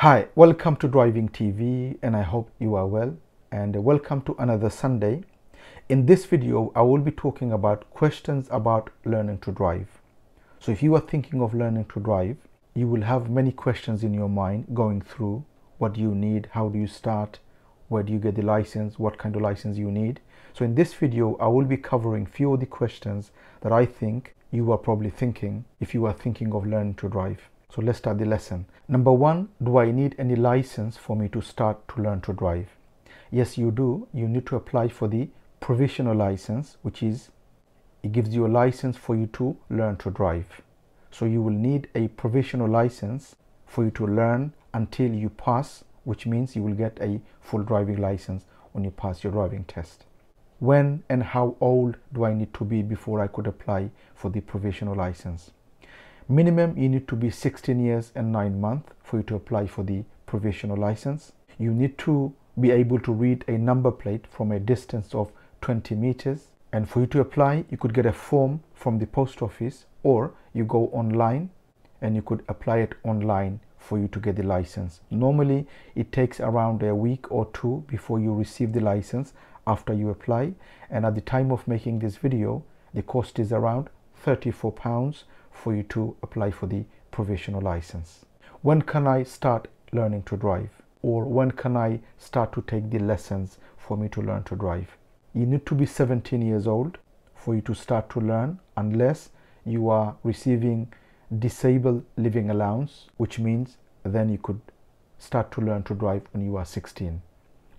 Hi, welcome to Driving TV, and I hope you are well, and welcome to another Sunday. In this video, I will be talking about questions about learning to drive. So if you are thinking of learning to drive, you will have many questions in your mind going through what do you need, how do you start, where do you get the license, what kind of license you need. So in this video, I will be covering few of the questions that I think you are probably thinking if you are thinking of learning to drive. So let's start the lesson. Number one, do I need any license for me to start to learn to drive? Yes, you do. You need to apply for the provisional license, which is, it gives you a license for you to learn to drive. So you will need a provisional license for you to learn until you pass, which means you will get a full driving license when you pass your driving test. When and how old do I need to be before I could apply for the provisional license? Minimum, you need to be 16 years and 9 months for you to apply for the provisional license. You need to be able to read a number plate from a distance of 20 meters. And for you to apply, you could get a form from the post office, or you go online and you could apply it online for you to get the license. Normally, it takes around a week or two before you receive the license after you apply. And at the time of making this video, the cost is around £34 for you to apply for the provisional license. When can I start learning to drive? Or when can I start to take the lessons for me to learn to drive? You need to be 17 years old for you to start to learn, unless you are receiving disabled living allowance, which means then you could start to learn to drive when you are 16.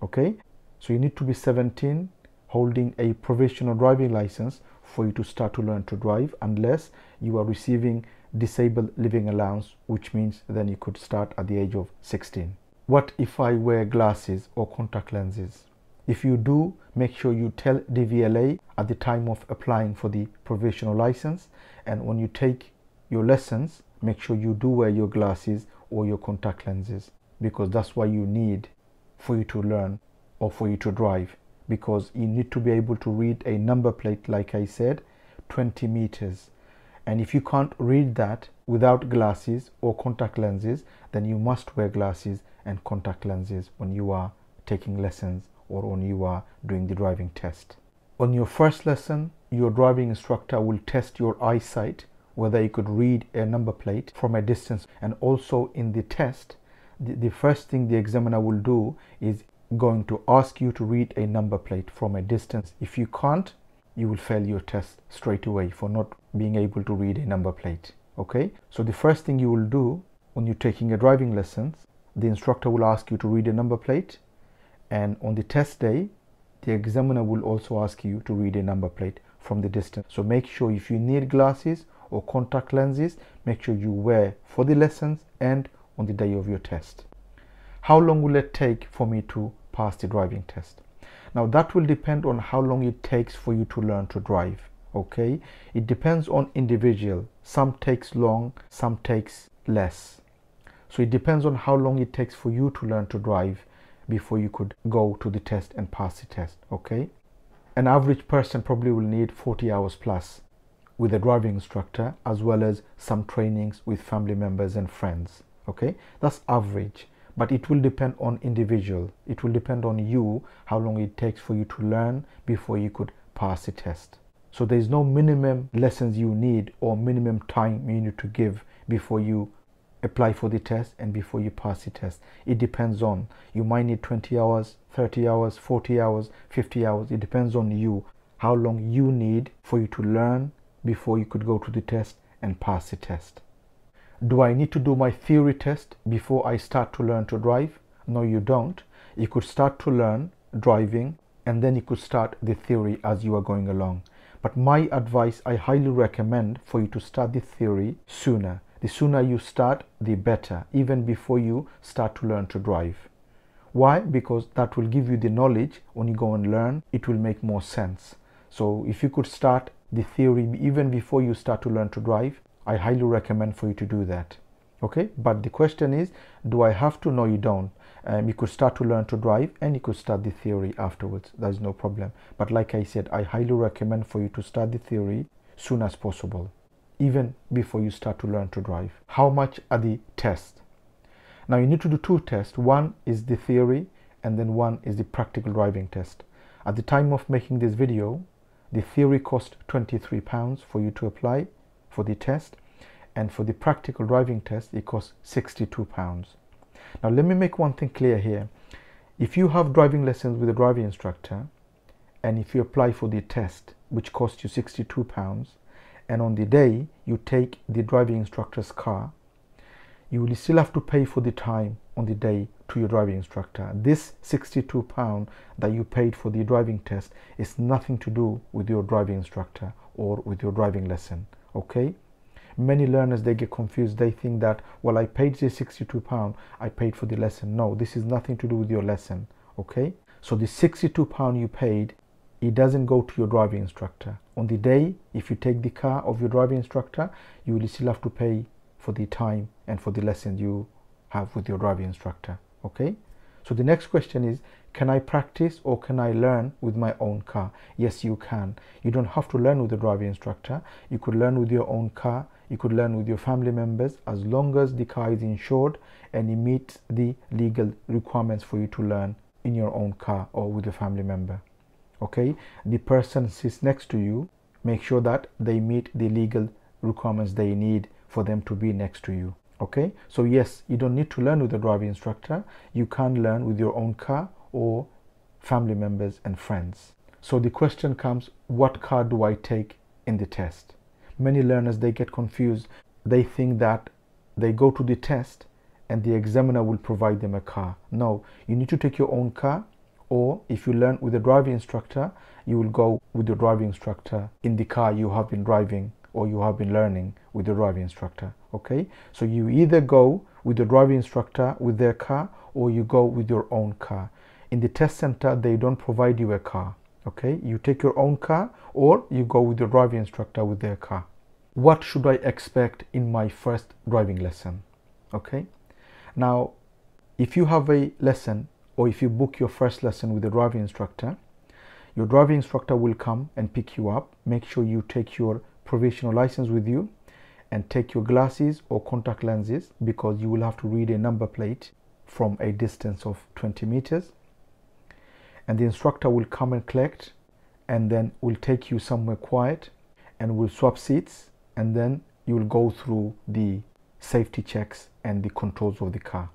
Okay, so you need to be 17, holding a provisional driving license for you to start to learn to drive, unless you are receiving disabled living allowance, which means then you could start at the age of 16. What if I wear glasses or contact lenses? If you do, make sure you tell DVLA at the time of applying for the provisional license, and when you take your lessons, make sure you do wear your glasses or your contact lenses, because that's what you need for you to learn or for you to drive. Because you need to be able to read a number plate, like I said, 20 meters. And if you can't read that without glasses or contact lenses, then you must wear glasses and contact lenses when you are taking lessons or when you are doing the driving test. On your first lesson, your driving instructor will test your eyesight, whether you could read a number plate from a distance. And also in the test, the first thing the examiner will do is going to ask you to read a number plate from a distance. If you can't, you will fail your test straight away for not being able to read a number plate. Okay, so the first thing you will do when you're taking a driving lessons, the instructor will ask you to read a number plate, and on the test day, the examiner will also ask you to read a number plate from the distance. So make sure, if you need glasses or contact lenses, make sure you wear for the lessons and on the day of your test. How long will it take for me to pass the driving test? Now that will depend on how long it takes for you to learn to drive. Okay, it depends on individual. Some takes long, some takes less. So it depends on how long it takes for you to learn to drive before you could go to the test and pass the test. Okay, an average person probably will need 40 hours plus with a driving instructor, as well as some trainings with family members and friends. Okay, that's average. But it will depend on individual. It will depend on you, how long it takes for you to learn before you could pass the test. So there is no minimum lessons you need or minimum time you need to give before you apply for the test and before you pass the test. It depends on, you might need 20 hours, 30 hours, 40 hours, 50 hours. It depends on you, how long you need for you to learn before you could go to the test and pass the test. Do I need to do my theory test before I start to learn to drive? No, you don't. You could start to learn driving and then you could start the theory as you are going along. But my advice, I highly recommend for you to start the theory sooner. The sooner you start, the better, even before you start to learn to drive. Why? Because that will give you the knowledge. When you go and learn, it will make more sense. So if you could start the theory even before you start to learn to drive, I highly recommend for you to do that. Okay, but the question is, do I have to? No, you don't. You could start to learn to drive and you could start the theory afterwards. There's no problem. But like I said, I highly recommend for you to start the theory soon as possible, even before you start to learn to drive. How much are the tests? Now you need to do two tests. One is the theory and then one is the practical driving test. At the time of making this video, the theory cost £23 for you to apply for the test, and for the practical driving test it costs £62. Now let me make one thing clear here. If you have driving lessons with a driving instructor and if you apply for the test which costs you £62, and on the day you take the driving instructor's car, you will still have to pay for the time on the day to your driving instructor. This £62 that you paid for the driving test is nothing to do with your driving instructor or with your driving lesson. Okay? Many learners, they get confused. They think that, well, I paid the £62, I paid for the lesson. No, this is nothing to do with your lesson. Okay? So the £62 you paid, it doesn't go to your driving instructor. On the day, if you take the car of your driving instructor, you will still have to pay for the time and for the lesson you have with your driving instructor. Okay? So the next question is, can I practice or can I learn with my own car? Yes, you can. You don't have to learn with the driving instructor. You could learn with your own car. You could learn with your family members, as long as the car is insured and it meets the legal requirements for you to learn in your own car or with a family member. Okay? The person sits next to you, make sure that they meet the legal requirements they need for them to be next to you. Okay? So yes, you don't need to learn with a driving instructor. You can learn with your own car or family members and friends. So the question comes, what car do I take in the test? Many learners, they get confused. They think that they go to the test and the examiner will provide them a car. No, you need to take your own car, or if you learn with a driving instructor, you will go with your driving instructor in the car you have been driving or you have been learning with the driving instructor. Okay? So you either go with the driving instructor with their car or you go with your own car. In the test center, they don't provide you a car. Okay? You take your own car or you go with your driving instructor with their car. What should I expect in my first driving lesson? Okay? Now, if you have a lesson or if you book your first lesson with a driving instructor, your driving instructor will come and pick you up. Make sure you take your provisional license with you and take your glasses or contact lenses, because you will have to read a number plate from a distance of 20 meters. And the instructor will come and collect, and then will take you somewhere quiet and will swap seats, and then you will go through the safety checks and the controls of the car.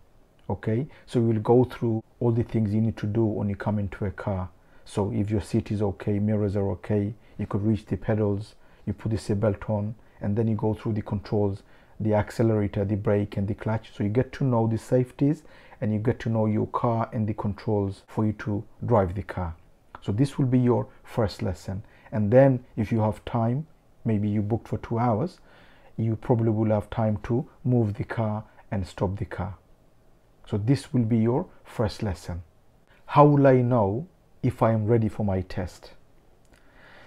Okay? So you will go through all the things you need to do when you come into a car. So if your seat is okay, mirrors are okay, you could reach the pedals, you put the seatbelt on, and then you go through the controls, the accelerator, the brake and the clutch. So you get to know the safeties and you get to know your car and the controls for you to drive the car. So this will be your first lesson. And then if you have time, maybe you booked for 2 hours, you probably will have time to move the car and stop the car. So this will be your first lesson. How will I know if I am ready for my test?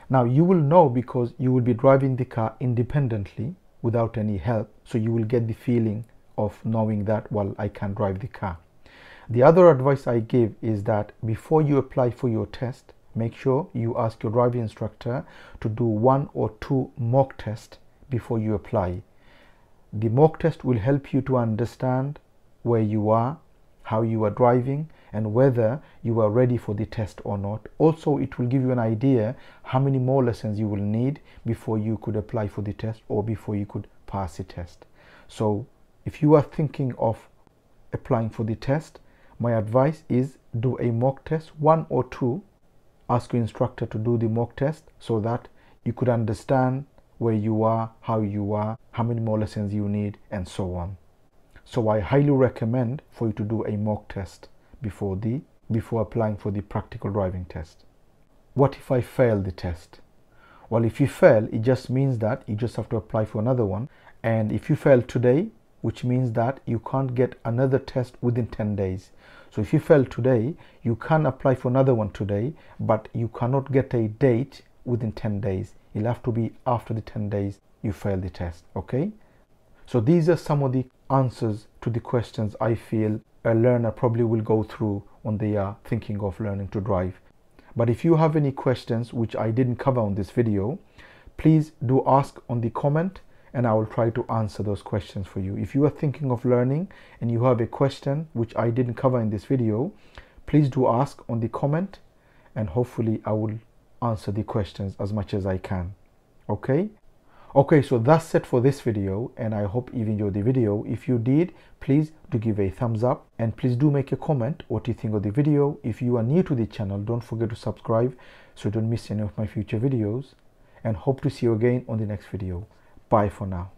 Now you will know because you will be driving the car independently without any help. So you will get the feeling of knowing that, well, I can drive the car. The other advice I give is that before you apply for your test, make sure you ask your driving instructor to do 1 or 2 mock tests before you apply. The mock test will help you to understand where you are, how you are driving, and whether you are ready for the test or not. Also, it will give you an idea how many more lessons you will need before you could apply for the test or before you could pass the test. So if you are thinking of applying for the test, my advice is do a mock test, 1 or 2. Ask your instructor to do the mock test so that you could understand where you are, how many more lessons you need, and so on. So I highly recommend for you to do a mock test before applying for the practical driving test. What if I fail the test? Well, if you fail, it just means that you just have to apply for another one. And if you fail today, which means that you can't get another test within 10 days. So if you fail today, you can apply for another one today, but you cannot get a date within 10 days. It'll have to be after the 10 days you fail the test. Okay? So these are some of the answers to the questions I feel a learner probably will go through when they are thinking of learning to drive. But if you have any questions which I didn't cover on this video, please do ask on the comment, and I will try to answer those questions for you. If you are thinking of learning and you have a question which I didn't cover in this video, please do ask on the comment, and hopefully I will answer the questions as much as I can. Okay, so that's it for this video, and I hope you enjoyed the video. If you did, please do give a thumbs up, and please do make a comment what you think of the video. If you are new to the channel, don't forget to subscribe so you don't miss any of my future videos, and hope to see you again on the next video. Bye for now.